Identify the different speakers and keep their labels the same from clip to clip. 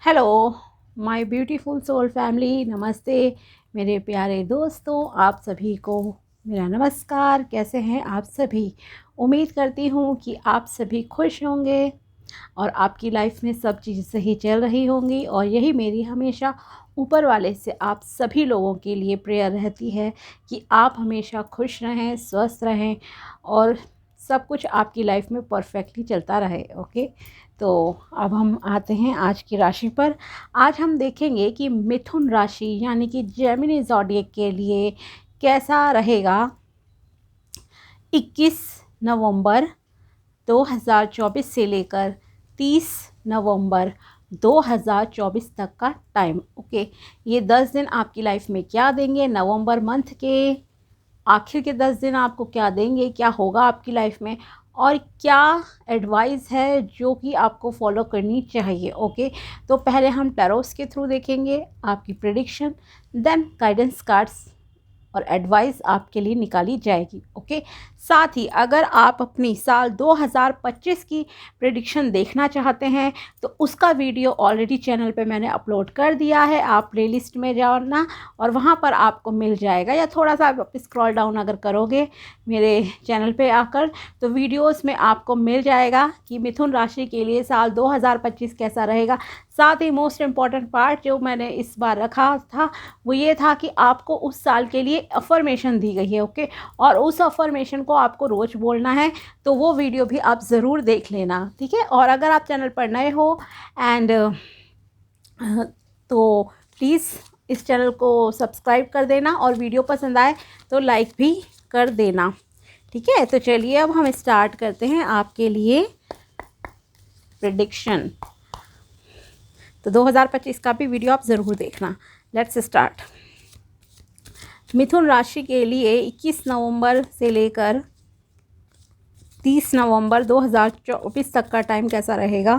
Speaker 1: Hello my beautiful soul family, नमस्ते मेरे प्यारे दोस्तों। आप सभी को मेरा नमस्कार। कैसे हैं आप सभी? उम्मीद करती हूँ कि आप सभी खुश होंगे और आपकी लाइफ में सब चीज़ सही चल रही होंगी। और यही मेरी हमेशा ऊपर वाले से आप सभी लोगों के लिए प्रेयर रहती है कि आप हमेशा खुश रहें, स्वस्थ रहें और सब कुछ आपकी लाइफ में परफेक्टली चलता रहे। ओके, तो अब हम आते हैं आज की राशि पर। आज हम देखेंगे कि मिथुन राशि यानी कि जेमिनी ज़ोडिएक के लिए कैसा रहेगा 21 नवंबर 2024 से लेकर 30 नवंबर 2024 तक का टाइम। ओके, ये 10 दिन आपकी लाइफ में क्या देंगे, नवंबर मंथ के आखिर के 10 दिन आपको क्या देंगे, क्या होगा आपकी लाइफ में और क्या एडवाइस है जो कि आपको फॉलो करनी चाहिए। ओके, तो पहले हम टैरोस के थ्रू देखेंगे आपकी प्रेडिक्शन, देन गाइडेंस कार्ड्स और एडवाइस आपके लिए निकाली जाएगी। ओके, साथ ही अगर आप अपनी साल 2025 की प्रेडिक्शन देखना चाहते हैं तो उसका वीडियो ऑलरेडी चैनल पे मैंने अपलोड कर दिया है। आप प्लेलिस्ट में जाना और वहाँ पर आपको मिल जाएगा, या थोड़ा सा आप स्क्रॉल डाउन अगर करोगे मेरे चैनल पे आकर तो वीडियोस में आपको मिल जाएगा कि मिथुन राशि के लिए साल 2025 कैसा रहेगा। साथ ही मोस्ट इम्पॉर्टेंट पार्ट जो मैंने इस बार रखा था वो ये था कि आपको उस साल के लिए अफर्मेशन दी गई है। ओके, और उस अफर्मेशन को आपको रोज़ बोलना है, तो वो वीडियो भी आप ज़रूर देख लेना, ठीक है। और अगर आप चैनल पर नए हो एंड तो प्लीज़ इस चैनल को सब्सक्राइब कर देना और वीडियो पसंद आए तो लाइक भी कर देना, ठीक है। तो चलिए अब हम स्टार्ट करते हैं आपके लिए प्रेडिक्शन। तो 2025 का भी वीडियो आप ज़रूर देखना। Let's start. मिथुन राशि के लिए 21 नवंबर से लेकर 30 नवंबर 2024 तक का टाइम कैसा रहेगा?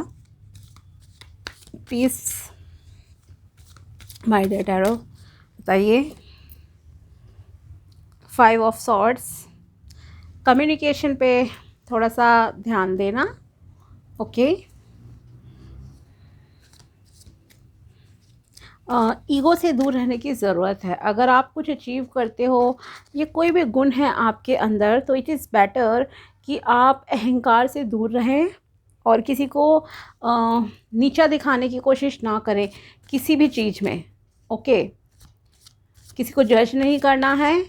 Speaker 1: प्लीज़ माय डियर टैरो बताइए। 5 ऑफ सॉर्ड्स, कम्युनिकेशन पे थोड़ा सा ध्यान देना। ओके, ईगो से दूर रहने की ज़रूरत है। अगर आप कुछ अचीव करते हो, ये कोई भी गुण है आपके अंदर, तो इट इज़ बेटर कि आप अहंकार से दूर रहें और किसी को नीचा दिखाने की कोशिश ना करें किसी भी चीज़ में। ओके, किसी को जज नहीं करना है,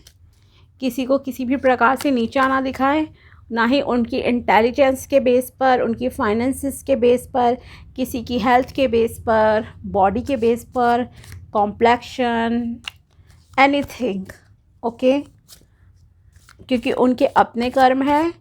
Speaker 1: किसी को किसी भी प्रकार से नीचा ना दिखाएं, ना ही उनकी इंटेलिजेंस के बेस पर, उनकी फाइनेंसिस के बेस पर, किसी की हेल्थ के बेस पर, बॉडी के बेस पर, कॉम्प्लेक्शन, एनीथिंग। ओके, क्योंकि उनके अपने कर्म है,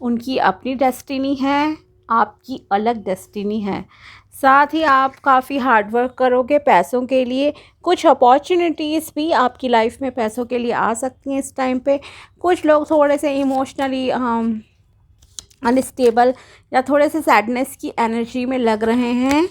Speaker 1: उनकी अपनी डेस्टिनी है, आपकी अलग डेस्टिनी है। साथ ही आप काफ़ी हार्ड वर्क करोगे पैसों के लिए। कुछ अपॉर्चुनिटीज़ भी आपकी लाइफ में पैसों के लिए आ सकती हैं इस टाइम पे। कुछ लोग थोड़े से इमोशनली अनस्टेबल या थोड़े से सैडनेस की एनर्जी में लग रहे हैं।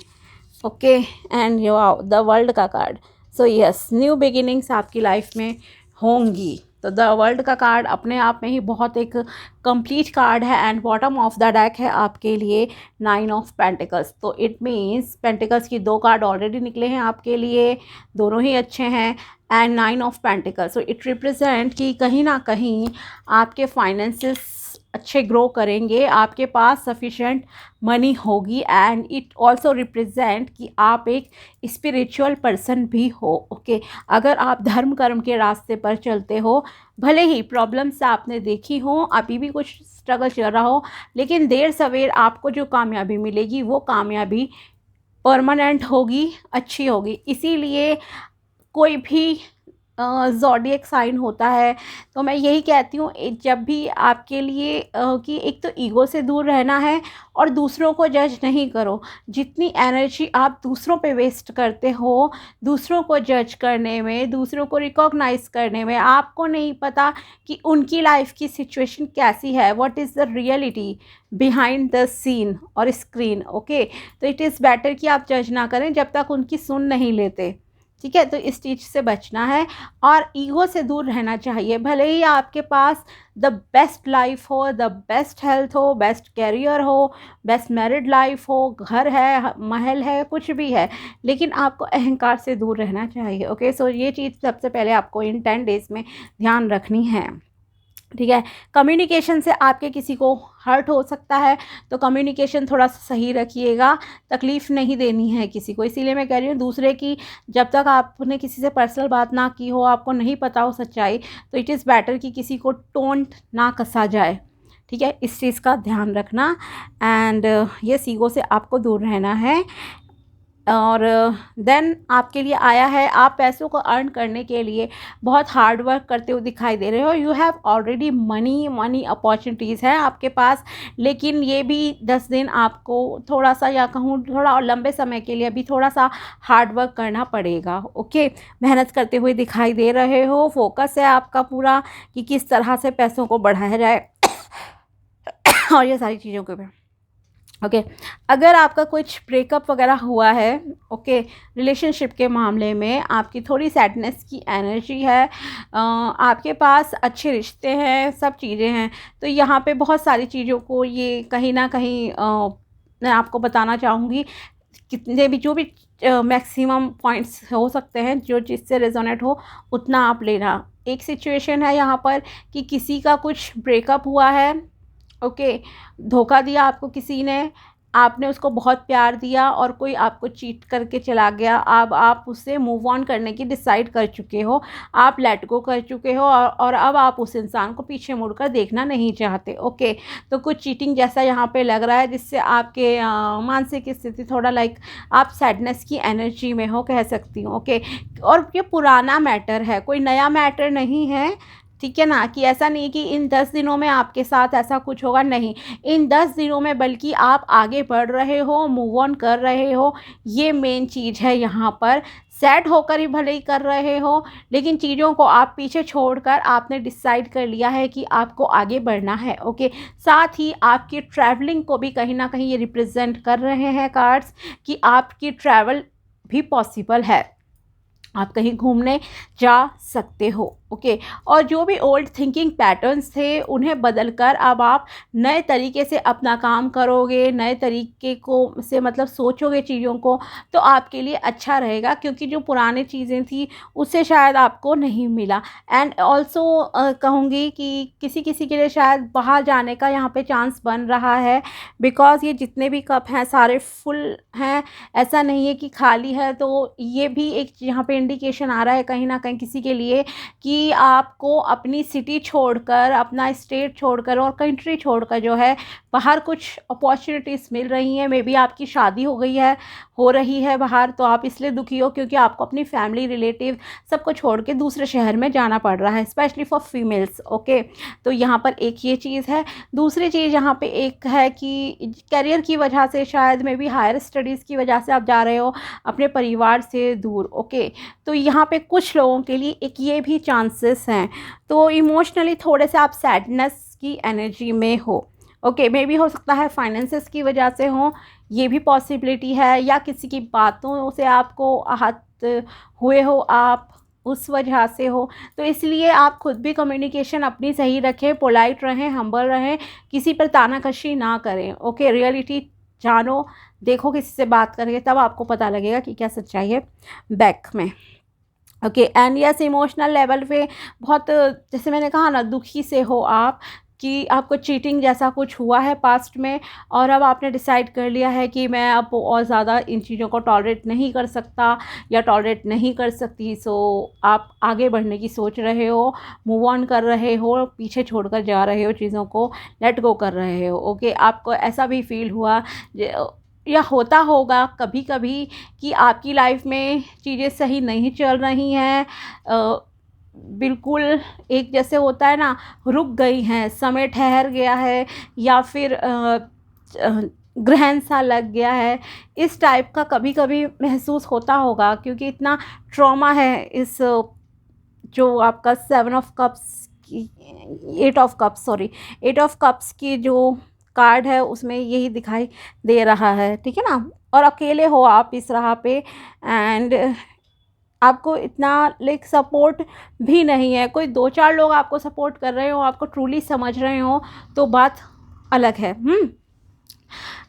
Speaker 1: ओके, एंड द वर्ल्ड का card, so yes, new beginnings आपकी लाइफ में होंगी। तो द वर्ल्ड का कार्ड अपने आप में ही बहुत एक कंप्लीट कार्ड है and bottom of the deck है आपके लिए 9 ऑफ पेंटिकल्स। तो इट मीन्स पेंटिकल्स की 2 कार्ड ऑलरेडी निकले हैं आपके लिए, दोनों ही अच्छे हैं, and 9 of pentacles. So it represent कि कहीं ना कहीं आपके फाइनेंसेस अच्छे ग्रो करेंगे, आपके पास सफिशेंट मनी होगी, एंड इट ऑल्सो रिप्रेजेंट कि आप एक स्पिरिचुअल पर्सन भी हो। ओके, अगर आप धर्म कर्म के रास्ते पर चलते हो, भले ही प्रॉब्लम्स आपने देखी हो, अभी भी कुछ स्ट्रगल चल रहा हो, लेकिन देर सवेर आपको जो कामयाबी मिलेगी वो कामयाबी परमानेंट होगी, अच्छी होगी। इसीलिए कोई भी ज़ोडिएक साइन होता है तो मैं यही कहती हूँ, जब भी आपके लिए कि एक तो ईगो से दूर रहना है और दूसरों को जज नहीं करो। जितनी एनर्जी आप दूसरों पे वेस्ट करते हो, दूसरों को जज करने में, दूसरों को रिकॉग्नाइज करने में, आपको नहीं पता कि उनकी लाइफ की सिचुएशन कैसी है, what is the reality behind the scene और स्क्रीन। ओके, तो इट इज़ बेटर कि आप जज ना करें जब तक उनकी सुन नहीं लेते, ठीक है। तो इस चीज़ से बचना है और ईगो से दूर रहना चाहिए। भले ही आपके पास द बेस्ट लाइफ हो, द बेस्ट हेल्थ हो, बेस्ट कैरियर हो, बेस्ट मैरिड लाइफ हो, घर है, महल है, कुछ भी है, लेकिन आपको अहंकार से दूर रहना चाहिए। ओके, सो ये चीज़ सबसे पहले आपको इन 10 डेज़ में ध्यान रखनी है। ठीक है। कम्युनिकेशन से आपके किसी को हर्ट हो सकता है, तो कम्युनिकेशन थोड़ा सा सही रखिएगा, तकलीफ़ नहीं देनी है किसी को। इसीलिए मैं कह रही हूँ दूसरे की, जब तक आपने किसी से पर्सनल बात ना की हो, आपको नहीं पता हो सच्चाई, तो इट इज़ बेटर कि किसी को टोंट ना कसा जाए। ठीक है, इस चीज़ का ध्यान रखना। एंड ये ईगो से आपको दूर रहना है। और देन आपके लिए आया है, आप पैसों को अर्न करने के लिए बहुत हार्ड वर्क करते हुए दिखाई दे रहे हो। You have already money opportunities हैं आपके पास, लेकिन ये भी 10 दिन आपको थोड़ा सा, या कहूँ थोड़ा और लंबे समय के लिए अभी थोड़ा सा हार्ड वर्क करना पड़ेगा। ओके, मेहनत करते हुए दिखाई दे रहे हो, फोकस है आपका पूरा कि किस तरह से पैसों को बढ़ाया जाए और ये सारी चीज़ों के ऊपर। ओके, अगर आपका कुछ ब्रेकअप वगैरह हुआ है, ओके, रिलेशनशिप के मामले में आपकी थोड़ी सैडनेस की एनर्जी है, आपके पास अच्छे रिश्ते हैं, सब चीज़ें हैं, तो यहाँ पे बहुत सारी चीज़ों को ये कहीं ना कहीं मैं आपको बताना चाहूँगी। कितने भी जो भी मैक्सिमम पॉइंट्स हो सकते हैं जो जिससे रेजोनेट हो उतना आप लेना। एक सिचुएशन है यहाँ पर कि किसी का कुछ ब्रेकअप हुआ है, ओके, धोखा दिया आपको किसी ने, आपने उसको बहुत प्यार दिया और कोई आपको चीट करके चला गया। अब आप उससे मूव ऑन करने की डिसाइड कर चुके हो, आप लेट गो कर चुके हो, और अब आप उस इंसान को पीछे मुड़कर देखना नहीं चाहते। ओके, तो कुछ चीटिंग जैसा यहाँ पे लग रहा है, जिससे आपके मानसिक स्थिति थोड़ा लाइक आप सैडनेस की एनर्जी में हो, कह सकती हूँ। ओके, और ये पुराना मैटर है, कोई नया मैटर नहीं है। ठीक है ना, कि ऐसा नहीं कि इन 10 दिनों में आपके साथ ऐसा कुछ होगा, नहीं, इन 10 दिनों में बल्कि आप आगे बढ़ रहे हो, मूव ऑन कर रहे हो, ये मेन चीज़ है यहाँ पर। सैड होकर ही भले ही कर रहे हो, लेकिन चीज़ों को आप पीछे छोड़कर आपने डिसाइड कर लिया है कि आपको आगे बढ़ना है। ओके, साथ ही आपकी ट्रैवलिंग को भी कहीं ना कहीं ये रिप्रेजेंट कर रहे हैं कार्ड्स, कि आपकी ट्रैवल भी पॉसिबल है, आप कहीं घूमने जा सकते हो। ओके, और जो भी ओल्ड थिंकिंग पैटर्न्स थे उन्हें बदलकर अब आप नए तरीके से अपना काम करोगे, नए तरीके को से मतलब सोचोगे चीज़ों को, तो आपके लिए अच्छा रहेगा, क्योंकि जो पुरानी चीज़ें थी उससे शायद आपको नहीं मिला। एंड ऑल्सो कहूँगी कि किसी किसी के लिए शायद बाहर जाने का यहाँ पे चांस बन रहा है, बिकॉज़ ये जितने भी कप हैं सारे फुल हैं, ऐसा नहीं है कि खाली है। तो ये भी एक यहाँ पे इंडिकेशन आ रहा है कहीं ना कहीं किसी के लिए कि आपको अपनी सिटी छोड़कर, अपना स्टेट छोड़कर और कंट्री छोड़कर जो है बाहर कुछ अपॉर्चुनिटीज़ मिल रही हैं। मे बी आपकी शादी हो रही है बाहर, तो आप इसलिए दुखी हो क्योंकि आपको अपनी फैमिली, रिलेटिव सबको छोड़ के दूसरे शहर में जाना पड़ रहा है, स्पेशली फॉर फीमेल्स। ओके, तो यहाँ पर एक ये चीज़ है। दूसरी चीज़ यहाँ पे एक है कि करियर की वजह से, शायद मे बी हायर स्टडीज़ की वजह से आप जा रहे हो अपने परिवार से दूर। ओके, तो यहाँ पे कुछ लोगों के लिए एक ये भी चांसेस हैं, तो इमोशनली थोड़े से आप सैडनेस की एनर्जी में हो। ओके, मे बी हो सकता है फाइनेंसेस की वजह से हो, ये भी पॉसिबिलिटी है, या किसी की बातों से आपको आहत हुए हो, आप उस वजह से हो। तो इसलिए आप खुद भी कम्युनिकेशन अपनी सही रखें, पोलाइट रहें, हम्बल रहें, किसी पर तानाकशी ना करें। ओके, रियलिटी जानो, देखो किसी से बात करके, तब आपको पता लगेगा कि क्या सच्चाई है बैक में। Okay, and yes, emotional level पे बहुत, जैसे मैंने कहा ना, दुखी से हो आप कि आपको चीटिंग जैसा कुछ हुआ है पास्ट में, और अब आपने डिसाइड कर लिया है कि मैं अब और ज़्यादा इन चीज़ों को टॉलरेट नहीं कर सकता या टॉलरेट नहीं कर सकती। सो आप आगे बढ़ने की सोच रहे हो, मूव ऑन कर रहे हो, पीछे छोड़कर जा रहे हो, चीज़ों को लेट गो कर रहे हो। ओके, आपको ऐसा भी फील हुआ या होता होगा कभी कभी कि आपकी लाइफ में चीज़ें सही नहीं चल रही हैं, बिल्कुल एक जैसे होता है ना, रुक गई हैं, समय ठहर गया है, या फिर ग्रहण सा लग गया है, इस टाइप का कभी कभी महसूस होता होगा, क्योंकि इतना ट्रॉमा है इस जो आपका 7 ऑफ कप्स की, 8 of cups, sorry, 8 of cups की जो कार्ड है उसमें यही दिखाई दे रहा है। ठीक है ना, और अकेले हो आप इस राह पे, एंड आपको इतना लाइक सपोर्ट भी नहीं है, कोई 2-4 लोग आपको सपोर्ट कर रहे हो, आपको ट्रूली समझ रहे हो तो बात अलग है।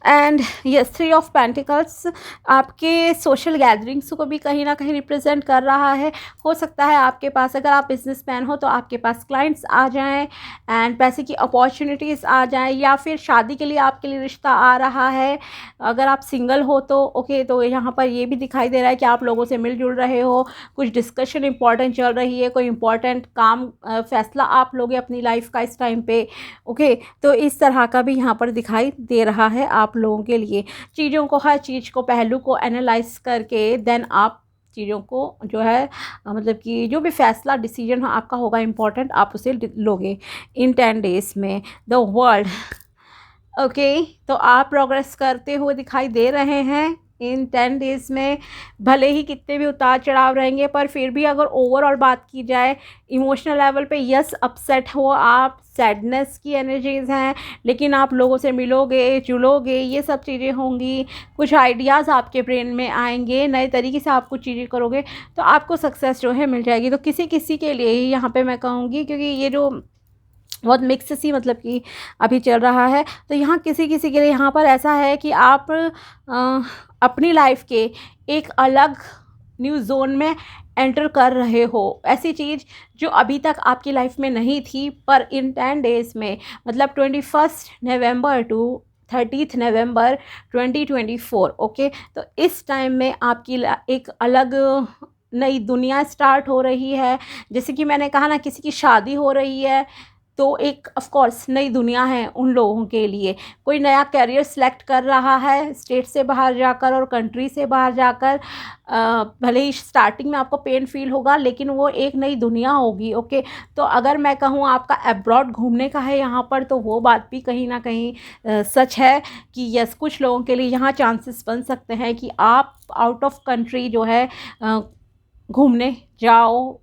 Speaker 1: एंड यस, 3 ऑफ पेंटिकल्स आपके सोशल गैदरिंग्स को भी कहीं ना कहीं रिप्रेजेंट कर रहा है। हो सकता है आपके पास, अगर आप बिजनेसमैन हो तो आपके पास क्लाइंट्स आ जाएं एंड पैसे की अपॉर्चुनिटीज़ आ जाएं, या फिर शादी के लिए आपके लिए रिश्ता आ रहा है। अगर आप सिंगल हो तो ओके, तो यहाँ पर ये भी दिखाई दे रहा है कि आप लोगों से मिलजुल रहे हो, कुछ डिस्कशन इंपॉर्टेंट चल रही है, कोई इंपॉर्टेंट काम फैसला आप लोगे अपनी लाइफ का इस टाइम पे। ओके, तो इस तरह का भी यहाँ पर दिखाई दे रहा है आप लोगों के लिए। चीज़ों को, हर चीज़ को, पहलू को एनालाइज करके देन आप चीज़ों को जो है मतलब कि जो भी फैसला डिसीजन आपका होगा इम्पोर्टेंट, आप उसे लोगे इन 10 डेज़ में। द वर्ल्ड, ओके, तो आप प्रोग्रेस करते हुए दिखाई दे रहे हैं इन 10 डेज़ में। भले ही कितने भी उतार चढ़ाव रहेंगे, पर फिर भी अगर ओवरऑल बात की जाए इमोशनल लेवल पे, यस अपसेट हो आप, सैडनेस की एनर्जीज़ हैं, लेकिन आप लोगों से मिलोगे, जुलोगे, ये सब चीज़ें होंगी। कुछ आइडियाज़ आपके ब्रेन में आएंगे, नए तरीके से आप कुछ चीज़ें करोगे तो आपको सक्सेस जो है मिल जाएगी। तो किसी किसी के लिए ही यहाँ पे मैं कहूँगी, क्योंकि ये जो बहुत मिक्स सी मतलब कि अभी चल रहा है, तो यहाँ किसी किसी के लिए यहाँ पर ऐसा है कि आप अपनी लाइफ के एक अलग न्यू जोन में एंटर कर रहे हो। ऐसी चीज़ जो अभी तक आपकी लाइफ में नहीं थी, पर इन 10 डेज़ में, मतलब 21 नवंबर टू 30 नवंबर 2024, ओके, तो इस टाइम में आपकी एक अलग नई दुनिया स्टार्ट हो रही है। जैसे कि मैंने कहा ना, किसी की शादी हो रही है तो एक ऑफ कोर्स नई दुनिया है उन लोगों के लिए। कोई नया करियर सेलेक्ट कर रहा है स्टेट से बाहर जाकर और कंट्री से बाहर जाकर। भले ही स्टार्टिंग में आपको पेन फील होगा, लेकिन वो एक नई दुनिया होगी। ओके, तो अगर मैं कहूँ आपका अब्रॉड घूमने का है यहाँ पर, तो वो बात भी कहीं ना कहीं सच है कि यस, कुछ लोगों के लिए यहाँ चांसेस बन सकते हैं कि आप आउट ऑफ कंट्री जो है घूमने जाओ,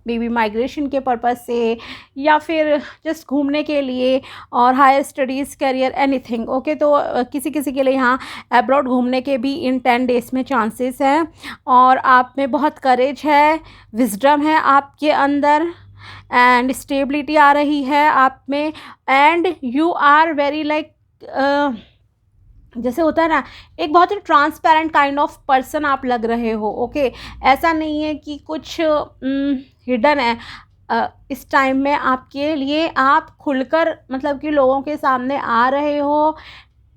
Speaker 1: मे बी माइग्रेशन के पर्पज़ से, या फिर जस्ट घूमने के लिए, और higher studies, career, anything. Okay, तो किसी किसी के लिए यहाँ अब्रॉड घूमने के भी इन 10 डेज़ में चांसेस हैं। और आप में बहुत करेज है, विजडम है आपके अंदर, एंड स्टेबिलिटी आ रही है आप में, and you are very like जैसे होता है ना, एक बहुत ही ट्रांसपेरेंट काइंड ऑफ पर्सन आप लग रहे हो। ओके, ऐसा नहीं है कि कुछ हिडन है इस टाइम में आपके लिए। आप खुलकर मतलब कि लोगों के सामने आ रहे हो,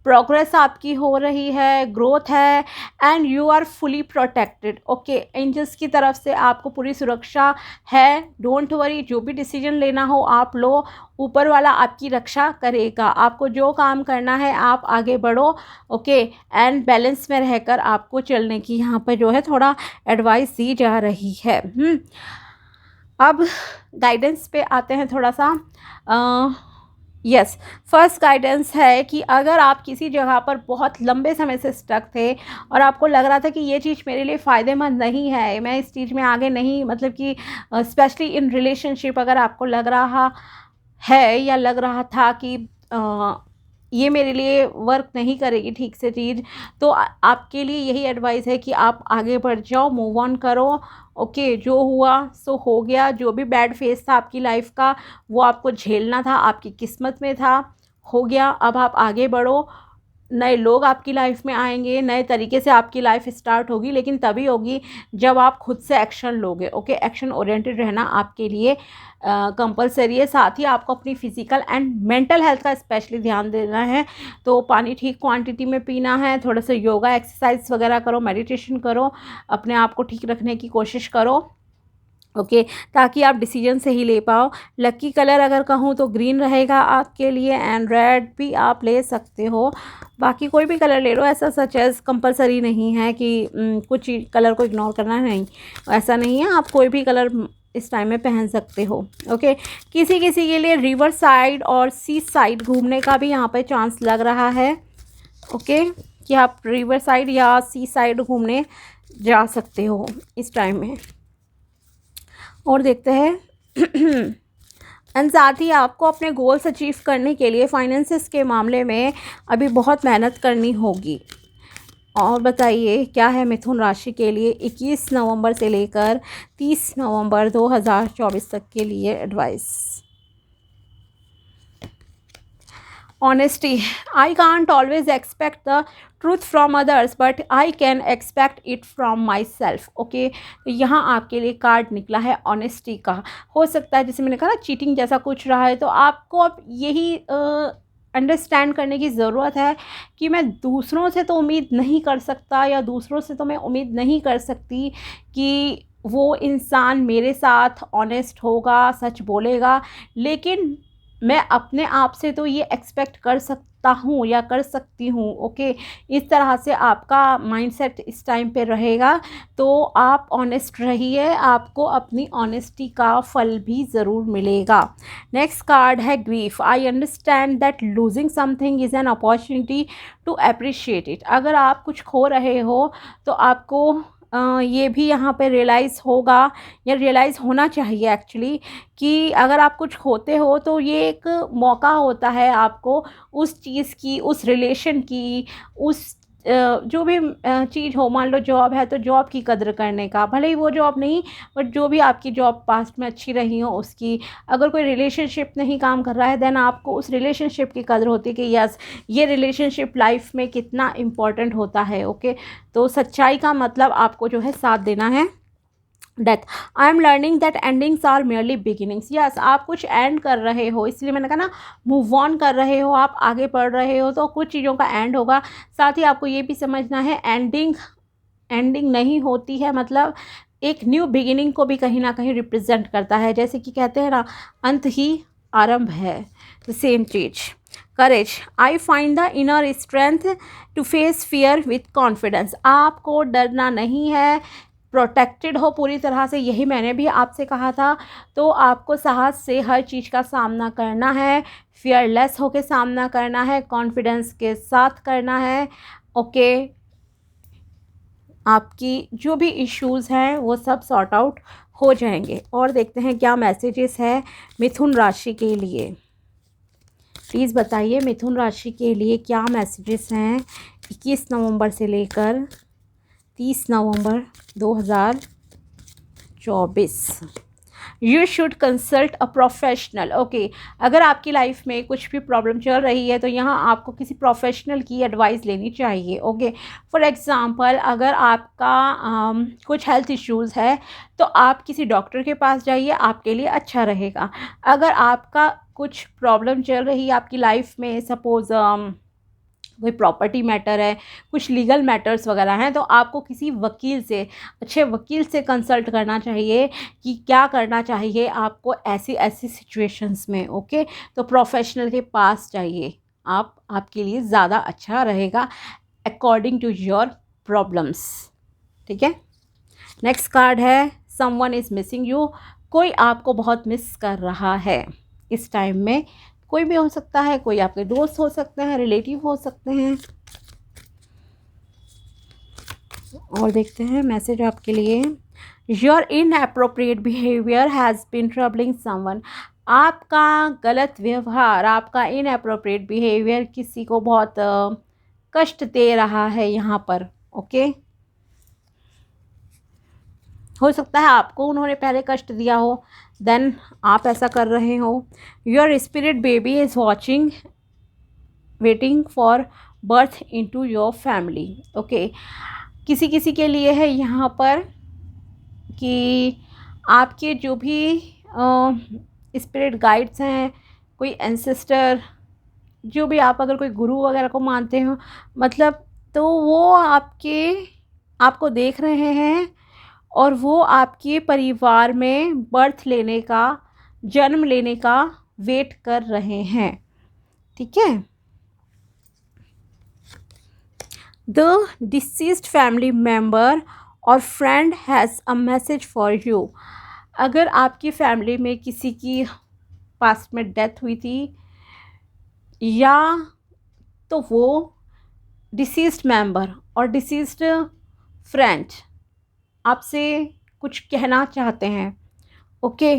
Speaker 1: प्रोग्रेस आपकी हो रही है, ग्रोथ है, and you are fully protected. Okay, angels की तरफ से आपको पूरी सुरक्षा है। डोंट वरी, जो भी डिसीजन लेना हो आप लो, ऊपर वाला आपकी रक्षा करेगा। आपको जो काम करना है आप आगे बढ़ो। ओके, एंड बैलेंस में रहकर आपको चलने की यहाँ पर जो है थोड़ा एडवाइस दी जा रही है। अब गाइडेंस पे आते हैं थोड़ा सा। यस, फर्स्ट गाइडेंस है कि अगर आप किसी जगह पर बहुत लंबे समय से स्टक थे और आपको लग रहा था कि ये चीज़ मेरे लिए फ़ायदेमंद नहीं है, मैं इस चीज़ में आगे नहीं, मतलब कि स्पेशली इन रिलेशनशिप, अगर आपको लग रहा है या लग रहा था कि ये मेरे लिए वर्क नहीं करेगी ठीक से चीज़, तो आपके लिए यही एडवाइस है कि आप आगे बढ़ जाओ, मूव ऑन करो। ओके, जो हुआ सो हो गया। जो भी बैड फेस था आपकी लाइफ का, वो आपको झेलना था, आपकी किस्मत में था, हो गया। अब आप आगे बढ़ो, नए लोग आपकी लाइफ में आएंगे, नए तरीके से आपकी लाइफ स्टार्ट होगी, लेकिन तभी होगी जब आप खुद से एक्शन लोगे। ओके, एक्शन ओरिएंटेड रहना आपके लिए कंपलसरी है। साथ ही आपको अपनी फिजिकल एंड मेंटल हेल्थ का स्पेशली ध्यान देना है। तो पानी ठीक क्वांटिटी में पीना है, थोड़ा सा योगा एक्सरसाइज वगैरह करो, मेडिटेशन करो, अपने आप को ठीक रखने की कोशिश करो। ओके, ताकि आप डिसीजन सही ले पाओ। लकी कलर अगर कहूँ तो ग्रीन रहेगा आपके लिए, एंड रेड भी आप ले सकते हो। बाकी कोई भी कलर ले लो, ऐसा सच एज कंपलसरी नहीं है कि कुछ कलर को इग्नोर करना है, नहीं, ऐसा नहीं है। आप कोई भी कलर इस टाइम में पहन सकते हो। ओके, किसी किसी के लिए रिवर साइड और सी साइड घूमने का भी यहाँ पे चांस लग रहा है। ओके, कि आप रिवर साइड या सी साइड घूमने जा सकते हो इस टाइम में। और देखते हैं एंड साथ ही आपको अपने गोल्स अचीव करने के लिए फाइनेंसेस के मामले में अभी बहुत मेहनत करनी होगी। और बताइए क्या है मिथुन राशि के लिए 21 नवंबर से लेकर 30 नवंबर 2024 तक के लिए advice. Honesty, I can't always expect the truth from others but I can expect it from my self. Okay, तो यहाँ आपके लिए कार्ड निकला है ऑनेस्टी का। हो सकता है जैसे मैंने कहा ना चीटिंग जैसा कुछ रहा है, तो आपको अब यही अंडरस्टैंड करने की ज़रूरत है कि मैं दूसरों से तो उम्मीद नहीं कर सकता, या दूसरों से तो मैं उम्मीद नहीं कर सकती कि वो इंसान मेरे साथ ऑनेस्ट होगा, सच बोलेगा, लेकिन मैं अपने आप से तो ये एक्सपेक्ट कर सकता हूँ या कर सकती हूँ। ओके, इस तरह से आपका माइंडसेट इस टाइम पे रहेगा, तो आप ऑनेस्ट रहिए, आपको अपनी ऑनेस्टी का फल भी ज़रूर मिलेगा। नेक्स्ट कार्ड है grief. I understand that losing something is an opportunity to appreciate it. अगर आप कुछ खो रहे हो तो आपको ये भी यहाँ पे रियलाइज़ होगा, या रियलाइज़ होना चाहिए एक्चुअली, कि अगर आप कुछ खोते हो तो ये एक मौका होता है आपको उस चीज़ की, उस रिलेशन की, उस जो भी चीज़ हो, मान लो जॉब है तो जॉब की कदर करने का, भले ही वो जॉब नहीं, बट जो भी आपकी जॉब पास्ट में अच्छी रही हो उसकी। अगर कोई रिलेशनशिप नहीं काम कर रहा है देन आपको उस रिलेशनशिप की कदर होती है कि यस, ये रिलेशनशिप लाइफ में कितना इम्पॉर्टेंट होता है। ओके, तो सच्चाई का मतलब आपको जो है साथ देना है। Death, I am learning that endings are merely beginnings. Yes, आप कुछ एंड कर रहे हो, इसलिए मैंने कहा ना मूव ऑन कर रहे हो, आप आगे बढ़ रहे हो, तो कुछ चीज़ों का एंड होगा। साथ ही आपको ये भी समझना है एंडिंग एंडिंग नहीं होती है, मतलब एक न्यू बिगिनिंग को भी कहीं ना कहीं रिप्रेजेंट करता है। जैसे कि कहते हैं ना, अंत ही आरंभ है, द सेम चीज। Courage, I find the inner strength to face fear with confidence. आपको डरना नहीं है, प्रोटेक्टेड हो पूरी तरह से, यही मैंने भी आपसे कहा था। तो आपको साहस से हर चीज़ का सामना करना है, फियरलेस होकर सामना करना है, कॉन्फिडेंस के साथ करना है। ओके, आपकी जो भी इश्यूज़ हैं वो सब सॉर्ट आउट हो जाएंगे। और देखते हैं क्या मैसेजेस है मिथुन राशि के लिए। प्लीज़ बताइए मिथुन राशि के लिए क्या मैसेजेस हैं 21 नवंबर से लेकर 30 नवंबर 2024। You should consult a professional. Okay, अगर आपकी लाइफ में कुछ भी प्रॉब्लम चल रही है तो यहाँ आपको किसी प्रोफेशनल की एडवाइस लेनी चाहिए। ओके, फॉर एग्ज़ाम्पल अगर आपका कुछ हेल्थ इश्यूज़ है तो आप किसी डॉक्टर के पास जाइए, आपके लिए अच्छा रहेगा। अगर आपका कुछ प्रॉब्लम चल रही है आपकी लाइफ में, सपोज़ कोई प्रॉपर्टी मैटर है, कुछ लीगल मैटर्स वगैरह हैं, तो आपको किसी वकील से, अच्छे वकील से कंसल्ट करना चाहिए कि क्या करना चाहिए आपको ऐसी ऐसी सिचुएशंस में। ओके, तो प्रोफेशनल के पास जाइए, आपके लिए ज़्यादा अच्छा रहेगा अकॉर्डिंग टू योर प्रॉब्लम्स। ठीक है, नेक्स्ट कार्ड है समवन इज़ मिसिंग यू। कोई आपको बहुत मिस कर रहा है इस टाइम में, कोई भी हो सकता है, कोई आपके दोस्त हो सकते हैं, रिलेटिव हो सकते हैं। और देखते हैं मैसेज आपके लिए। Your inappropriate behaviour has been troubling someone. आपका गलत व्यवहार, आपका इनएप्रोप्रिएट बिहेवियर किसी को बहुत कष्ट दे रहा है यहाँ पर। ओके, हो सकता है आपको उन्होंने पहले कष्ट दिया हो, देन आप ऐसा कर रहे हो। Your spirit baby is watching, waiting for birth into your family. Okay, किसी किसी के लिए है यहाँ पर कि आपके जो भी स्पिरिट गाइड्स हैं, कोई एंसेस्टर, जो भी आप अगर कोई गुरु वगैरह को मानते हो, मतलब तो वो आपको देख रहे हैं और वो आपके परिवार में बर्थ लेने का, जन्म लेने का वेट कर रहे हैं। ठीक है, द डिसीज्ड फैमिली मेम्बर और friend has a message for you. अगर आपकी फैमिली में किसी की पास्ट में डेथ हुई थी, या तो वो डिसीज्ड मेंबर और डिसीज्ड फ्रेंड आपसे कुछ कहना चाहते हैं। ओके,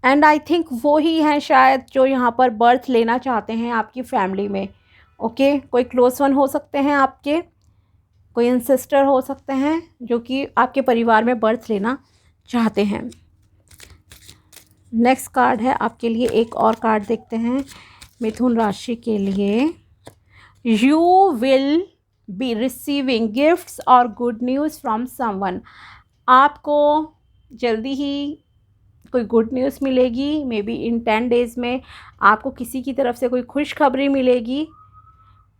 Speaker 1: एंड आई थिंक वो ही हैं शायद जो यहाँ पर बर्थ लेना चाहते हैं आपकी फैमिली में। ओके, कोई क्लोज वन हो सकते हैं आपके। कोई एंसेस्टर हो सकते हैं जो कि आपके परिवार में बर्थ लेना चाहते हैं। नेक्स्ट कार्ड है आपके लिए, एक और कार्ड देखते हैं मिथुन राशि के लिए। You will be receiving gifts और गुड न्यूज़ फ्रॉम समवन। आपको जल्दी ही कोई गुड न्यूज़ मिलेगी। मे बी इन 10 डेज़ में आपको किसी की तरफ से कोई खुशखबरी मिलेगी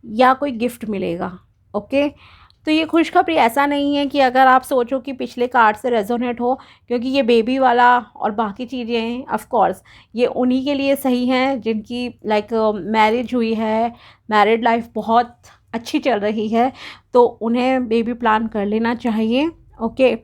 Speaker 1: या कोई गिफ्ट मिलेगा। ओके, तो ये खुशखबरी ऐसा नहीं है कि अगर आप सोचो कि पिछले कार्ड से रेजोनेट हो, क्योंकि ये बेबी वाला और बाकी चीज़ें ऑफ कोर्स ये उन्हीं के लिए सही हैं जिनकी लाइक मैरिज हुई है, मैरिड लाइफ बहुत अच्छी चल रही है, तो उन्हें बेबी प्लान कर लेना चाहिए। ओके,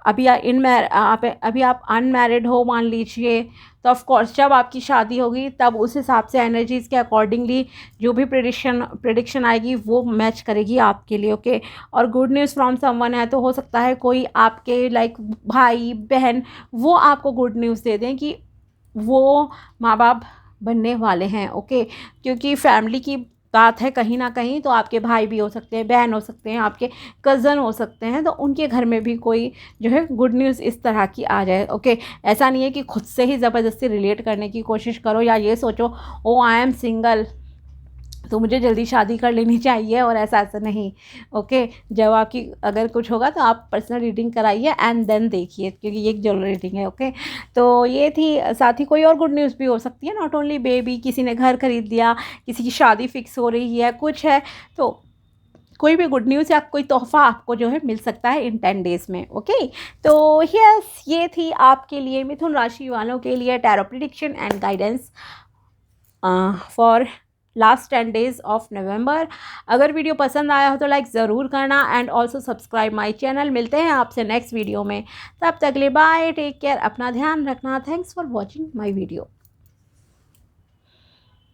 Speaker 1: अभी अभी आप अनमैरिड हो मान लीजिए, तो ऑफ कोर्स जब आपकी शादी होगी तब उस हिसाब से एनर्जीज़ के अकॉर्डिंगली जो भी प्रेडिक्शन आएगी वो मैच करेगी आपके लिए। ओके, और गुड न्यूज़ फ्रॉम समवन है तो हो सकता है कोई आपके लाइक भाई बहन वो आपको गुड न्यूज़ दे दें कि वो माँ बाप बनने वाले हैं। ओके, क्योंकि फैमिली की बात है कहीं ना कहीं, तो आपके भाई भी हो सकते हैं, बहन हो सकते हैं, आपके कज़न हो सकते हैं, तो उनके घर में भी कोई जो है गुड न्यूज़ इस तरह की आ जाए। ओके, ऐसा नहीं है कि खुद से ही ज़बरदस्ती रिलेट करने की कोशिश करो या ये सोचो ओ आई एम सिंगल तो मुझे जल्दी शादी कर लेनी चाहिए, और ऐसा नहीं। ओके, जब आपकी अगर कुछ होगा तो आप पर्सनल रीडिंग कराइए एंड देन देखिए, क्योंकि ये एक जनरल रीडिंग है। ओके, तो ये थी। साथ ही कोई और गुड न्यूज़ भी हो सकती है, नॉट ओनली बेबी, किसी ने घर खरीद लिया, किसी की शादी फिक्स हो रही है, कुछ है, तो कोई भी गुड न्यूज़ या कोई तोहफ़ा आपको जो है मिल सकता है इन 10 डेज़ में। ओके, तो यस, ये थी आपके लिए मिथुन राशि वालों के लिए tarot prediction and guidance for last 10 days of November. अगर वीडियो पसंद आया हो तो लाइक ज़रूर करना and also subscribe my channel. मिलते हैं आपसे नेक्स्ट वीडियो में, तब तक ले बाय, टेक केयर, अपना ध्यान रखना। Thanks for watching my video.